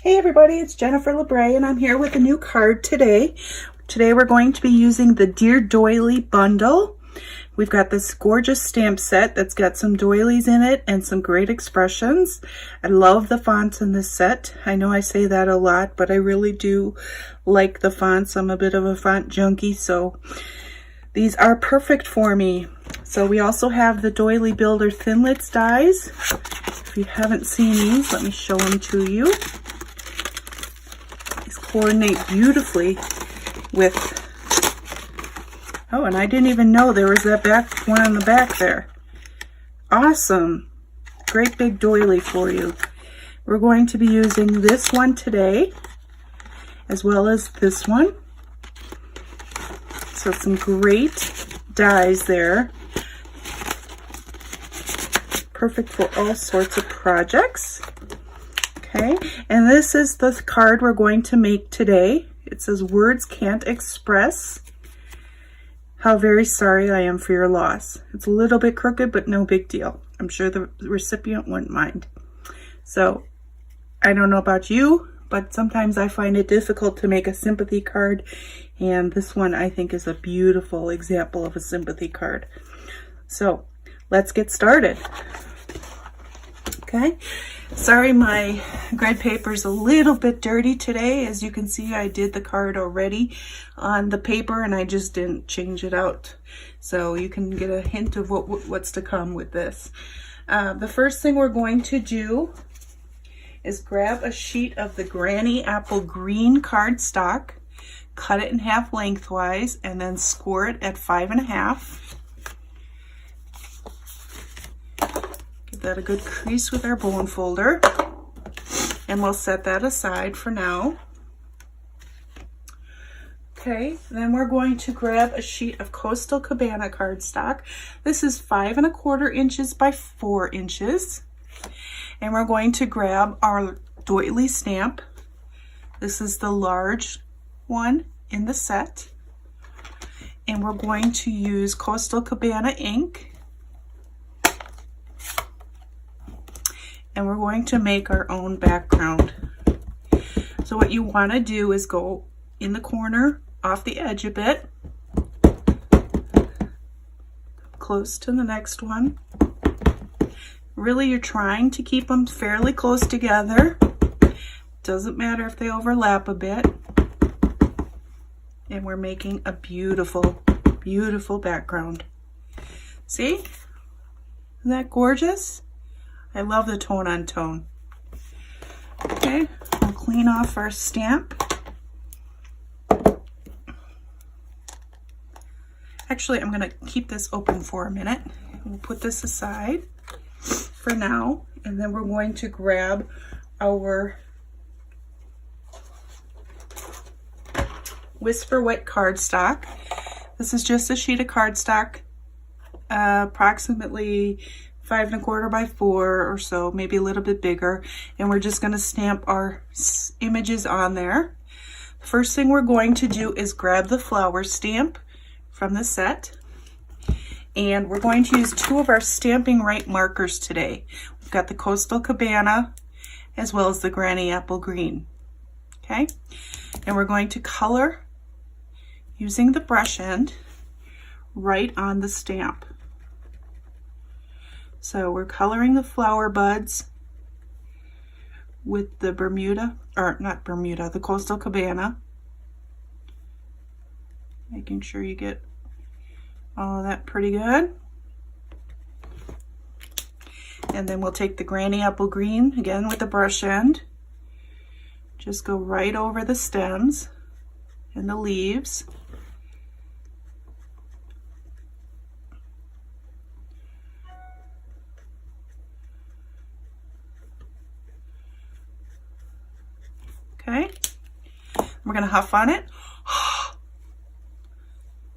Hey everybody, it's Jennifer Labre and I'm here with a new card today. Today we're going to be using the Dear Doily bundle. We've got this gorgeous stamp set that's got some doilies in it and some great expressions. I love the fonts in this set. I know I say that a lot, but I really do like the fonts. I'm a bit of a font junkie, so these are perfect for me. So we also have the Doily Builder Thinlits dies. If you haven't seen these, let me show them to you. Coordinate beautifully with, oh, and I didn't even know there was that back one on the back there. Awesome. Great big doily for you. We're going to be using this one today as well as this one. So some great dies there. Perfect for all sorts of projects. Okay, and this is the card we're going to make today. It says, "Words can't express how very sorry I am for your loss." It's a little bit crooked, but no big deal. I'm sure the recipient wouldn't mind. So, I don't know about you, but sometimes I find it difficult to make a sympathy card, and this one I think is a beautiful example of a sympathy card. So, let's get started. Okay, sorry my grid paper is a little bit dirty today. As you can see, I did the card already on the paper and I just didn't change it out. So you can get a hint of what's to come with this. The first thing we're going to do is grab a sheet of the Granny Apple Green cardstock, cut it in half lengthwise, and then score it at 5.5. That a good crease with our bone folder, and we'll set that aside for now. Okay, then we're going to grab a sheet of Coastal Cabana cardstock. This is 5¼ inches by 4 inches, and we're going to grab our doily stamp. This is the large one in the set, and we're going to use Coastal Cabana ink. And we're going to make our own background. So what you want to do is go in the corner off the edge a bit, close to the next one. Really, you're trying to keep them fairly close together. Doesn't matter if they overlap a bit. And we're making a beautiful, beautiful background. See? Isn't that gorgeous? I love the tone on tone. Okay, we'll clean off our stamp. Actually, I'm gonna keep this open for a minute. We'll put this aside for now, and then we're going to grab our Whisper Wet cardstock. This is just a sheet of cardstock, approximately 5¼ by 4 or so, maybe a little bit bigger, and we're just going to stamp our images on there. First thing we're going to do is grab the flower stamp from the set, and we're going to use 2 of our Stamping Right markers today. We've got the Coastal Cabana as well as the Granny Apple Green. Okay, and we're going to color using the brush end right on the stamp. So we're coloring the flower buds with the the Coastal Cabana. Making sure you get all of that pretty good. And then we'll take the Granny Apple Green, again with the brush end. Just go right over the stems and the leaves. Okay, we're going to huff on it,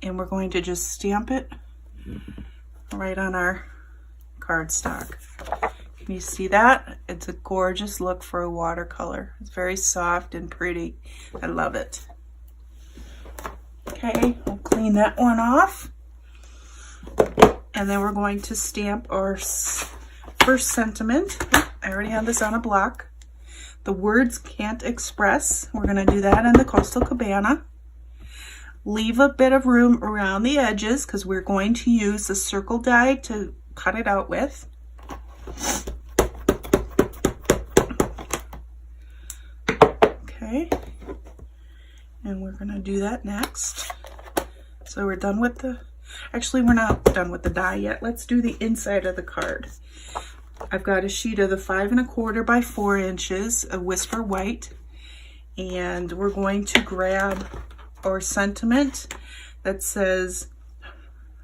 and we're going to just stamp it right on our cardstock. Can you see that? It's a gorgeous look for a watercolor. It's very soft and pretty. I love it. Okay, I'll clean that one off. And then we're going to stamp our first sentiment. I already have this on a block. the words can't express. We're going to do that in the Coastal Cabana. Leave a bit of room around the edges because we're going to use the circle die to cut it out with. Okay, and we're going to do that next. So we're done with the, actually we're not done with the die yet. Let's do the inside of the card. I've got a sheet of the 5 1/4 by 4 inches of Whisper White, and we're going to grab our sentiment that says,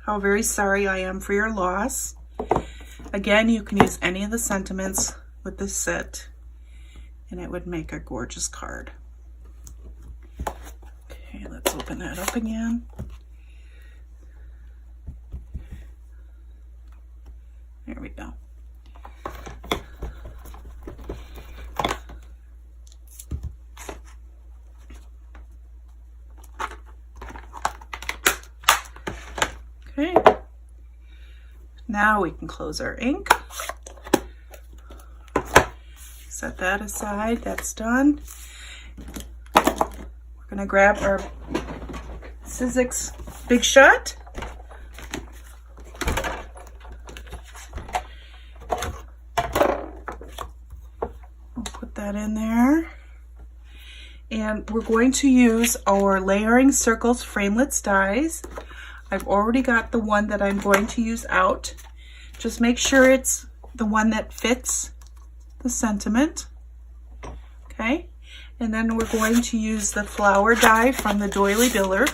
"How very sorry I am for your loss." Again, you can use any of the sentiments with this set, and it would make a gorgeous card. Okay, let's open that up again. There we go. Okay, now we can close our ink. Set that aside, that's done. We're gonna grab our Sizzix Big Shot. We'll put that in there. And we're going to use our Layering Circles Framelits dies. I've already got the one that I'm going to use out. Just make sure it's the one that fits the sentiment. Okay, and then we're going to use the flower die from the Doily Builder.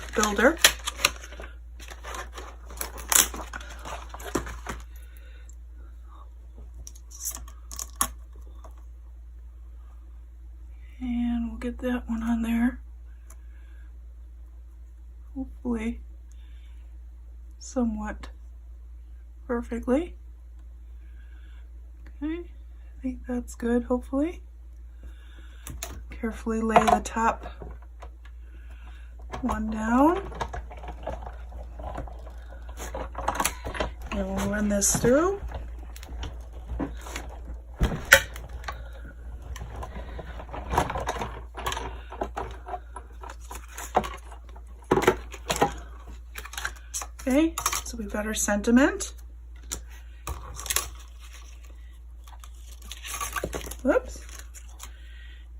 And we'll get that one on there. Hopefully somewhat perfectly. Okay, I think that's good, hopefully. Carefully lay the top one down. And we'll run this through. Okay, so we've got our sentiment. Whoops.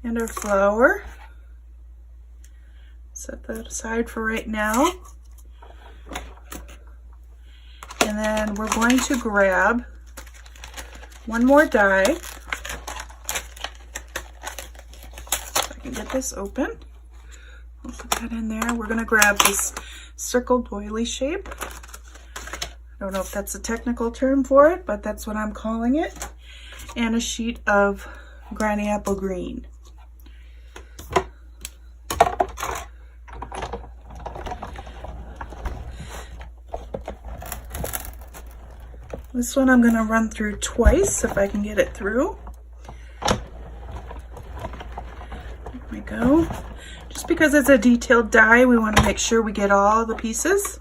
And our flower. Set that aside for right now. And then we're going to grab one more die. If I can get this open. I'll put that in there. We're going to grab this circle doily shape. I don't know if that's a technical term for it, but that's what I'm calling it. And a sheet of Granny Apple Green. This one I'm going to run through twice if I can get it through. There we go. Just because it's a detailed die, we want to make sure we get all the pieces.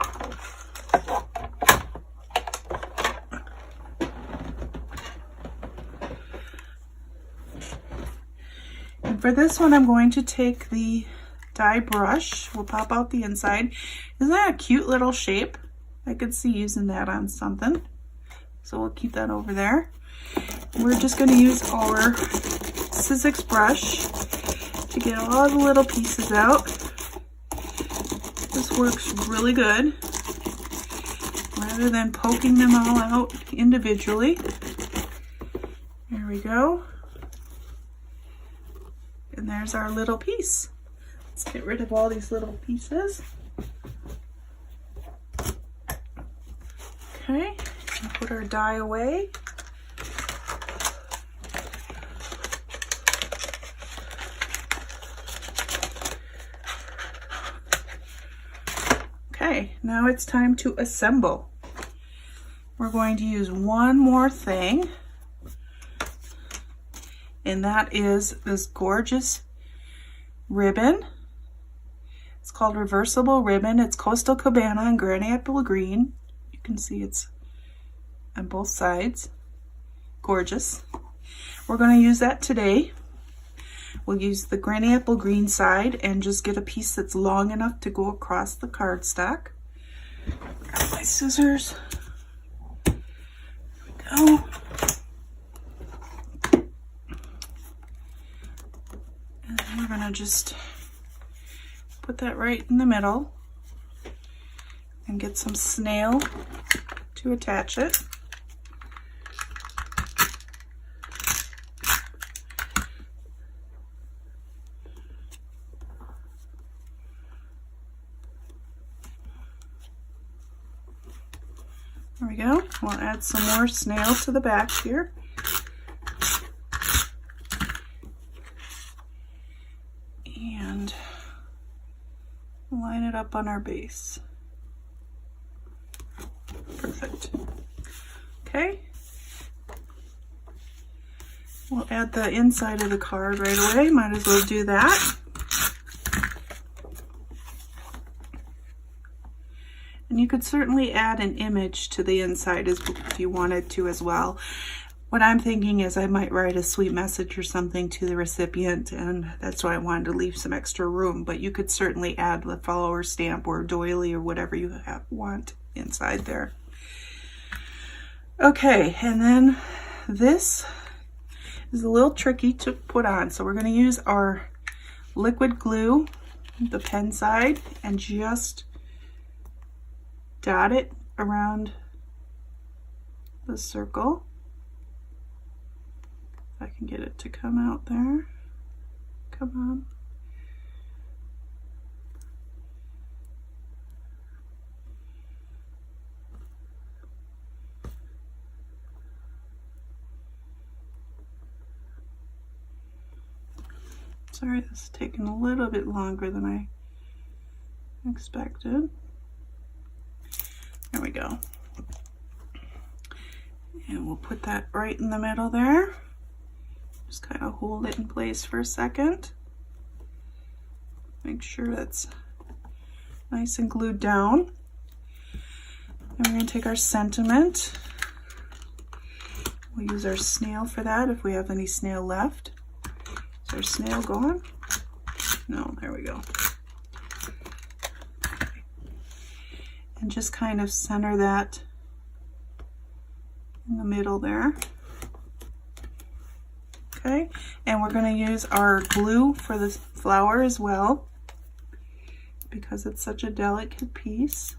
And for this one, I'm going to take the die brush. We'll pop out the inside. Isn't that a cute little shape? I could see using that on something. So we'll keep that over there. We're just going to use our Sizzix brush to get all the little pieces out. This works really good. Rather than poking them all out individually. There we go. And there's our little piece. Let's get rid of all these little pieces. Okay, and put our die away. Okay, now it's time to assemble. We're going to use one more thing, and that is this gorgeous ribbon. It's called reversible ribbon. It's Coastal Cabana and Granny Apple Green. You can see it's on both sides. Gorgeous. We're going to use that today. We'll use the granny apple green side and just get a piece that's long enough to go across the cardstock. Grab my scissors. There we go. And we're gonna just put that right in the middle and get some snail to attach it. There we go. We'll add some more snail to the back here. And line it up on our base. Perfect. Okay. We'll add the inside of the card right away. Might as well do that. And you could certainly add an image to the inside if you wanted to as well. What I'm thinking is I might write a sweet message or something to the recipient, and that's why I wanted to leave some extra room. But you could certainly add the follower stamp or doily or whatever you want inside there. Okay, and then this is a little tricky to put on. So we're going to use our liquid glue, the pen side, and just dot it around the circle. If I can get it to come out there. Come on. Sorry, this is taking a little bit longer than I expected. There we go. And we'll put that right in the middle there. Just kind of hold it in place for a second. Make sure that's nice and glued down. And we're going to take our sentiment. We'll use our snail for that if we have any snail left. Is our snail gone? No, there we go. And just kind of center that in the middle there. Okay, and we're going to use our glue for the flower as well because it's such a delicate piece.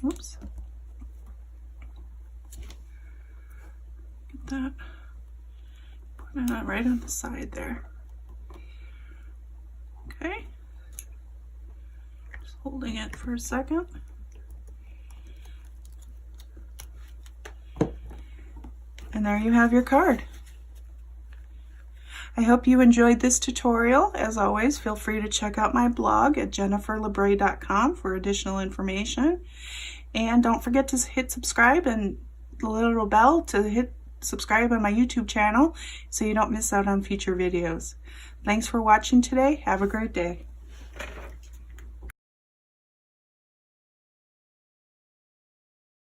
Oops. Get that. Put it right on the side there. Okay. Just holding it for a second. And there you have your card. I hope you enjoyed this tutorial. As always, feel free to check out my blog at jenniferlabre.com for additional information. And don't forget to hit subscribe and the little bell to hit subscribe on my YouTube channel so you don't miss out on future videos. Thanks for watching today. Have a great day.